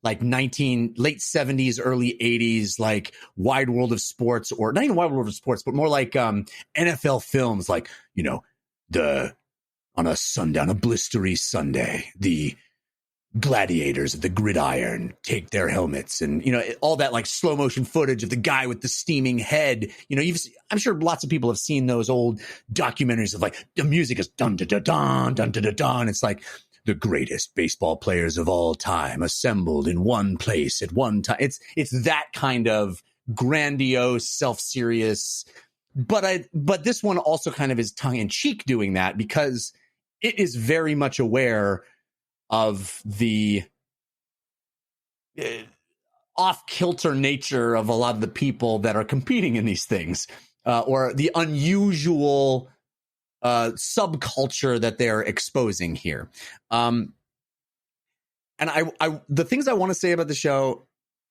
like late 70s, early 80s, like Wide World of Sports, or not even Wide World of Sports, but more like NFL films, like, on a blistery Sunday, the gladiators of the gridiron take their helmets, and all that like slow motion footage of the guy with the steaming head. I'm sure lots of people have seen those old documentaries of like the music is dun dun dun dun dun dun dun dun. It's like the greatest baseball players of all time assembled in one place at one time. It's that kind of grandiose, self-serious, but this one also kind of is tongue in cheek doing that, because it is very much aware of the off-kilter nature of a lot of the people that are competing in these things, or the unusual subculture that they're exposing here. And the things I want to say about the show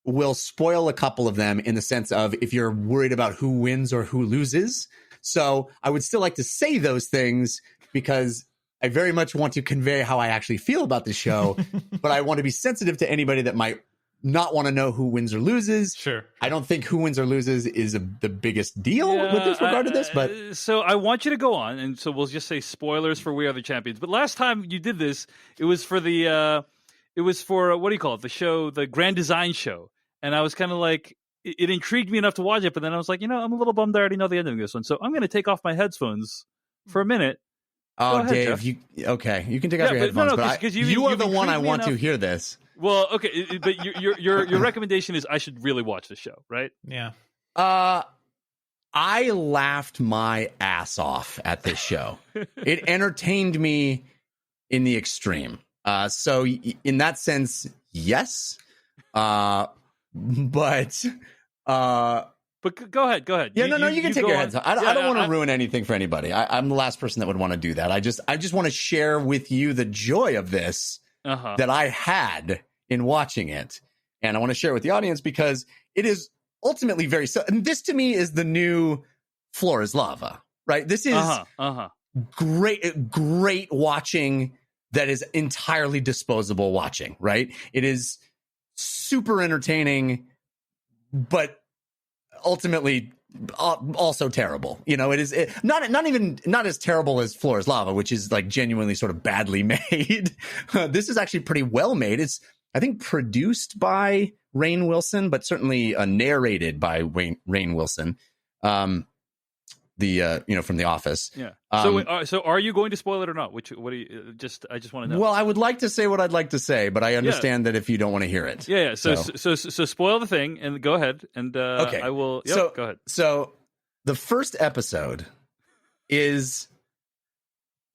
will spoil a couple of them, in the sense of if you're worried about who wins or who loses. So I would still like to say those things, because I very much want to convey how I actually feel about the show, but I want to be sensitive to anybody that might not want to know who wins or loses. Sure. I don't think who wins or loses is the biggest deal with this regard to this, but so I want you to go on, and so we'll just say spoilers for We Are the Champions. But last time you did this, it was for what do you call it? The show, the Grand Design Show, and I was kind of like, it intrigued me enough to watch it, but then I was like, I'm a little bummed I already know the ending of this one, so I'm going to take off my headphones for a minute. Oh, ahead, Dave, Jeff. you can take off your headphones, but you are the one I want to hear this. Well, okay, but your recommendation is I should really watch the show, right? Yeah. I laughed my ass off at this show. It entertained me in the extreme. So in that sense, yes. But go ahead. Yeah, no, you can take your heads off. I don't want to ruin anything for anybody. I'm the last person that would want to do that. I just want to share with you the joy of this that I had in watching it. And I want to share it with the audience, because it is ultimately and this to me is the new Floor is Lava, right? This is great watching that is entirely disposable watching, right? It is super entertaining, but ultimately also terrible. It is not as terrible as Floor is Lava, which is like genuinely sort of badly made. This is actually pretty well made. It's, I think, produced by Rainn Wilson, but certainly narrated by Rainn Wilson. From The Office. Yeah. So are you going to spoil it or not? I just want to know. Well, I would like to say what I'd like to say, but I understand that if you don't want to hear it. Yeah. So spoil the thing and go ahead, and okay. I will. Go ahead. So the first episode is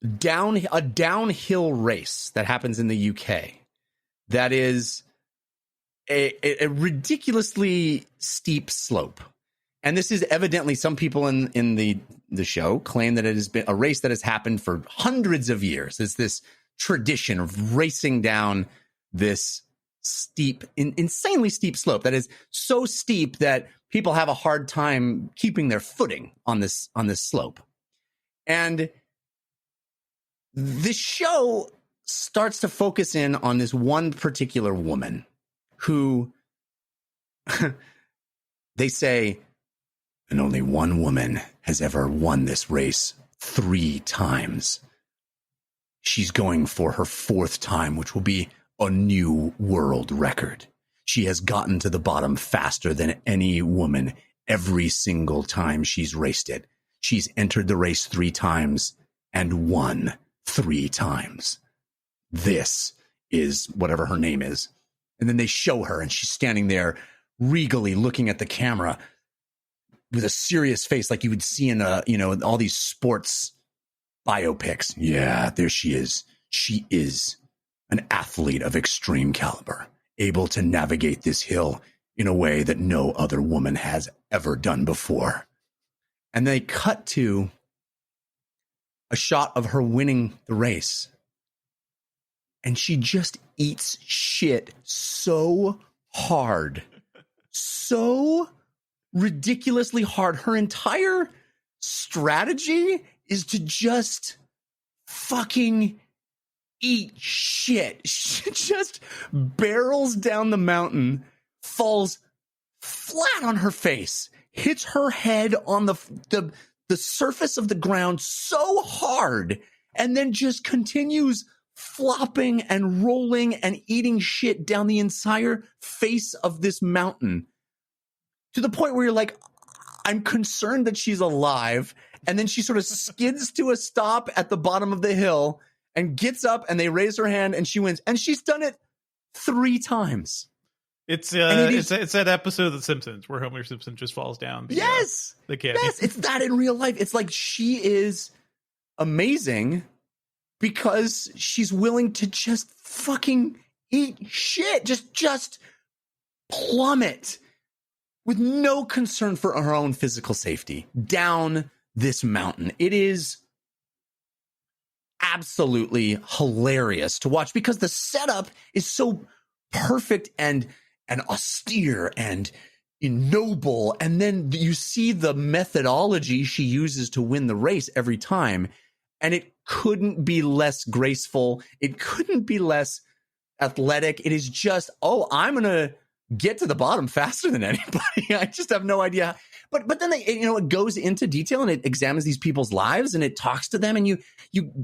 a downhill race that happens in the UK. That is a ridiculously steep slope. And this is evidently, some people in the show claim that it has been a race that has happened for hundreds of years. It's this tradition of racing down this steep, insanely steep slope that is so steep that people have a hard time keeping their footing on this slope. And this show starts to focus in on this one particular woman who they say, and only one woman has ever won this race 3 times. She's going for her 4th time, which will be a new world record. She has gotten to the bottom faster than any woman every single time she's raced it. She's entered the race 3 times and won 3 times. This is whatever her name is. And then they show her, and she's standing there regally looking at the camera with a serious face, like you would see in all these sports biopics. Yeah, there she is. She is an athlete of extreme caliber, able to navigate this hill in a way that no other woman has ever done before. And they cut to a shot of her winning the race. And she just eats shit so hard. So ridiculously hard. Her entire strategy is to just fucking eat shit. She just barrels down the mountain, falls flat on her face, hits her head on the surface of the ground so hard, and then just continues flopping and rolling and eating shit down the entire face of this mountain, to the point where you're like, I'm concerned that she's alive. And then she sort of skids to a stop at the bottom of the hill and gets up, and they raise her hand and she wins. And she's done it 3 times. It's that episode of The Simpsons where Homer Simpson just falls down the canyon. Yes, it's that in real life. It's like she is amazing because she's willing to just fucking eat shit, just plummet with no concern for her own physical safety down this mountain. It is absolutely hilarious to watch because the setup is so perfect and austere and noble, and then you see the methodology she uses to win the race every time, and it couldn't be less graceful. It couldn't be less athletic. It is just, I'm gonna get to the bottom faster than anybody. I just have no idea. But then it goes into detail and it examines these people's lives and it talks to them, and you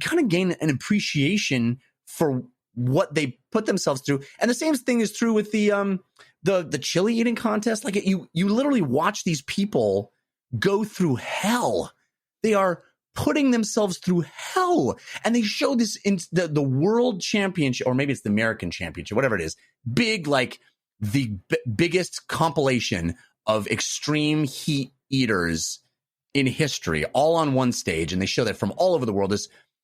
kind of gain an appreciation for what they put themselves through. And the same thing is true with the chili eating contest. Like you literally watch these people go through hell. They are putting themselves through hell, and they show this in the world championship, or maybe it's the American championship, whatever it is, big, like the biggest compilation of extreme heat eaters in history, all on one stage. And they show that from all over the world.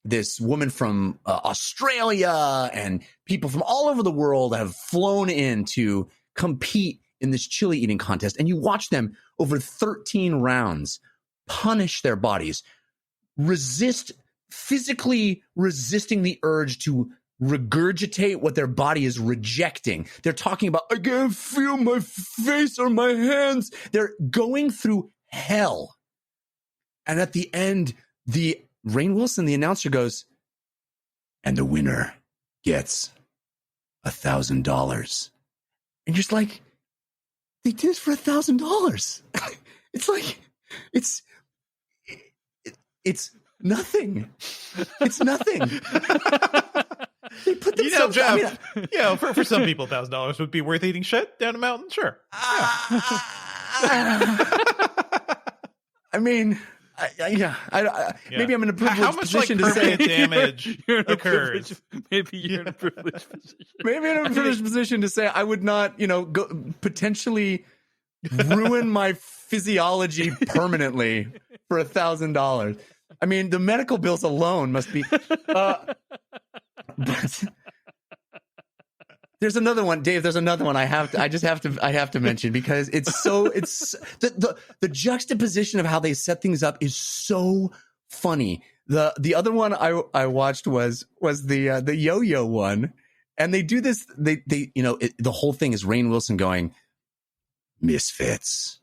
This woman from Australia and people from all over the world have flown in to compete in this chili eating contest. And you watch them over 13 rounds punish their bodies, physically resisting the urge to regurgitate what their body is rejecting. They're talking about, I can't feel my face or my hands. They're going through hell. And at the end, Rainn Wilson, the announcer, goes, and the winner gets $1,000. And you're just like, they did this for $1,000. It's like, it's nothing. It's nothing. They put themselves, Jeff, for some people, $1,000 would be worth eating shit down a mountain. Sure. I mean, maybe I'm in a privileged position to say damage occurs. Maybe you're in a privileged position. Maybe I'm in a privileged position to say I would not, go potentially ruin my physiology permanently for $1,000. I mean, the medical bills alone must be. But there's another one, Dave. There's another one I have to mention because it's the juxtaposition of how they set things up is so funny. The other one I watched was the yo-yo one, and they do this. The whole thing is Rainn Wilson going, misfits,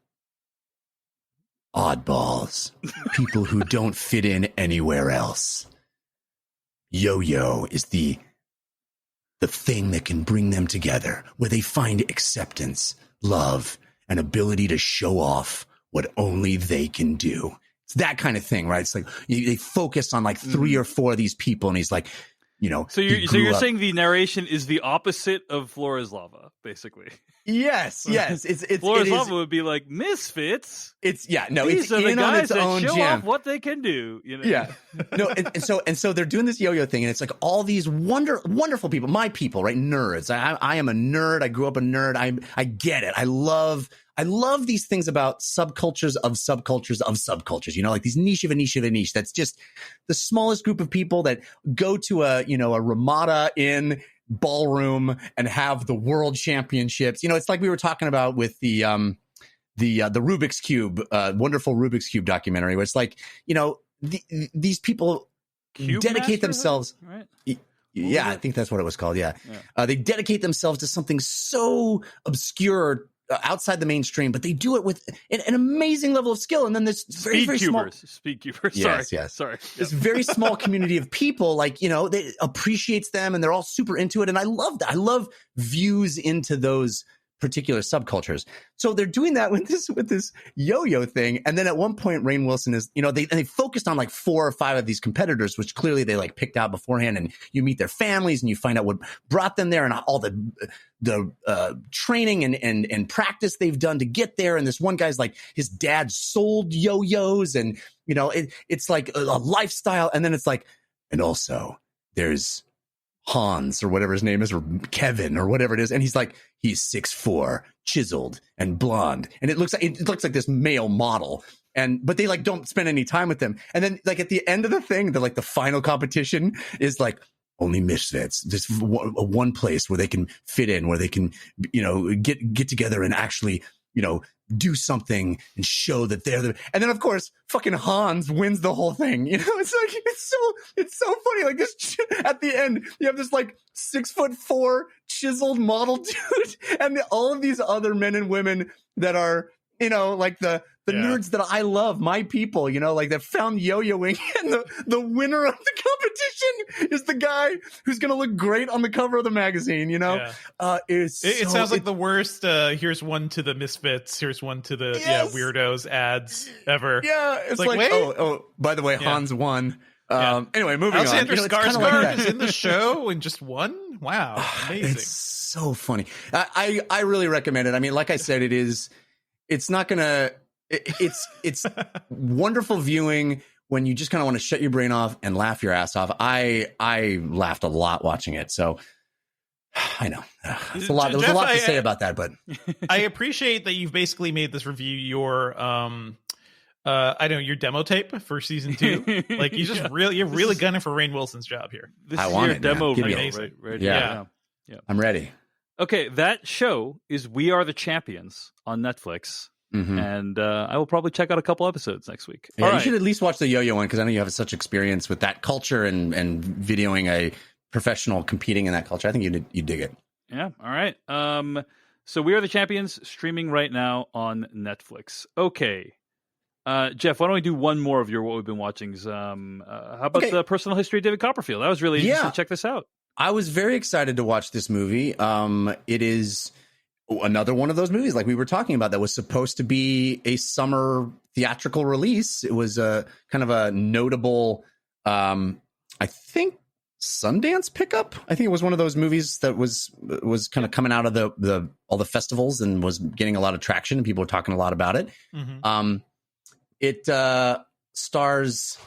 oddballs, people who don't fit in anywhere else. Yo-yo is the thing that can bring them together, where they find acceptance, love, and ability to show off what only they can do. It's that kind of thing, right? It's like they focus on like 3 or 4 of these people, and he's like, So you're saying the narration is the opposite of Flora's Lava, basically. Yes. It's Flora's Lava would be like misfits. These are the in guys on its that own show jam. off what they can do. Yeah. No, and so they're doing this yo-yo thing, and it's like all these wonderful people, my people, right? Nerds. I am a nerd. I grew up a nerd. I get it. I love these things about subcultures of subcultures of subcultures. Like these niche of a niche of a niche. That's just the smallest group of people that go to a Ramada Inn ballroom and have the world championships. It's like we were talking about with the Rubik's Cube, wonderful Rubik's Cube documentary, where it's like, these people Cube dedicate Master, themselves. right? Yeah, I think that's what it was called. Yeah. They dedicate themselves to something so obscure outside the mainstream, but they do it with an amazing level of skill. And then this very, very small speed cubers. Sorry. Yes. Sorry. This very small community of people, like, they appreciates them and they're all super into it. And I love that. I love views into those particular subcultures. So they're doing that with this yo-yo thing. And then at one point, Rainn Wilson is, they focused on like 4 or 5 of these competitors, which clearly they like picked out beforehand, and you meet their families and you find out what brought them there and all the training and practice they've done to get there. And this one guy's like, his dad sold yo-yos, and it's like a lifestyle. And then it's like, and also there's Hans or whatever his name is, or Kevin or whatever it is, and he's 6'4", chiseled and blonde, and it looks like this male model, but they like don't spend any time with them. And then like at the end of the thing, the final competition is like only misfits. There's one place where they can fit in, where they can get together and actually do something and show that they're the. And then of course fucking Hans wins the whole thing. It's so funny. Like this at the end, you have this like 6'4" chiseled model dude, and all of these other men and women that are like the nerds that I love, my people, like that found yo-yoing, and the winner of the competition is the guy who's going to look great on the cover of the magazine, It sounds like the worst, here's one to the misfits, here's one to the weirdos ads ever. Yeah, it's like oh, by the way, Hans won. Anyway, moving Alexander on. Skarsgård is in the show and just won? Wow, amazing. It's so funny. I really recommend it. I mean, like I said, it's not going to... It's wonderful viewing when you just kind of want to shut your brain off and laugh your ass off. I laughed a lot watching it, so I know it's a lot. There was a lot to say about that, but I appreciate that you've basically made this review your your demo tape for season 2. Like you're really gunning for Rainn Wilson's job here. This is your demo reel, right? Yeah. I'm ready. Okay, that show is We Are the Champions on Netflix. Mm-hmm. And I will probably check out a couple episodes next week. Yeah, you should at least watch the yo-yo one, because I know you have such experience with that culture and videoing a professional competing in that culture. I think you dig it. Yeah. All right. So We Are the Champions, streaming right now on Netflix. Okay. Jeff, why don't we do one more of what we've been watching? How about the personal history of David Copperfield? That was really interesting. Check this out. I was very excited to watch this movie. It is another one of those movies like we were talking about that was supposed to be a summer theatrical release. It was a kind of a notable, I think, Sundance pickup. I think it was one of those movies that was kind of coming out of all the festivals and was getting a lot of traction, and people were talking a lot about it. Mm-hmm. It stars,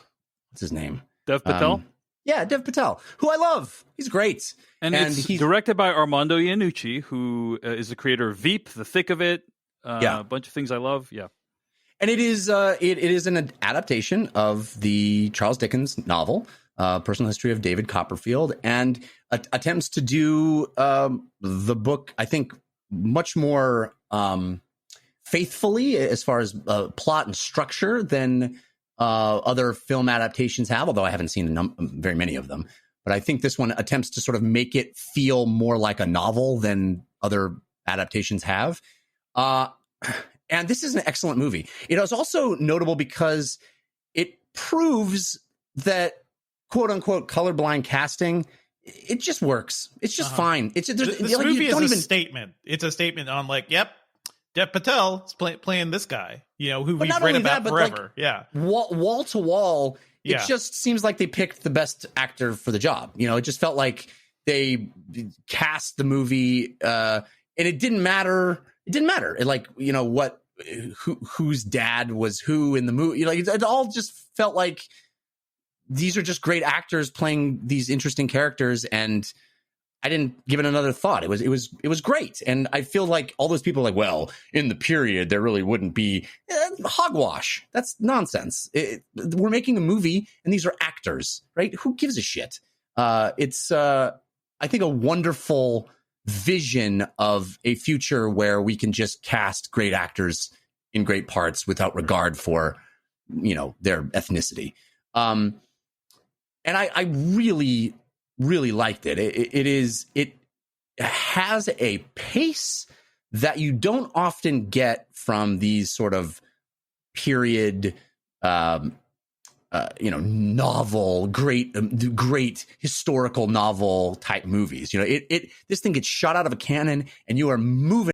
what's his name? Dev Patel. Yeah, Dev Patel, who I love. He's great. And it's directed by Armando Iannucci, who is the creator of Veep, The Thick of It, a bunch of things I love. Yeah. And it is an adaptation of the Charles Dickens novel, Personal History of David Copperfield, and attempts to do the book, I think, much more faithfully as far as plot and structure than other film adaptations have, although I haven't seen very many of them. But I think this one attempts to sort of make it feel more like a novel than other adaptations have. And this is an excellent movie. It is also notable because it proves that quote unquote colorblind casting, it just works. It's just fine. It's this movie is a statement. It's a statement on like, yep, Dev Patel is playing this guy, who we've read about forever. Like, wall to wall. It just seems like they picked the best actor for the job. It just felt like they cast the movie and it didn't matter. It didn't matter. Whose dad was who in the movie. It all just felt like these are just great actors playing these interesting characters, and I didn't give it another thought. It was great. And I feel like all those people are like, well, in the period, there really wouldn't be hogwash. That's nonsense. We're making a movie and these are actors, right? Who gives a shit? It's, I think, a wonderful vision of a future where we can just cast great actors in great parts without regard for, their ethnicity. And I really liked it. It has a pace that you don't often get from these sort of period, novel, great historical novel type movies. This thing gets shot out of a cannon and you are moving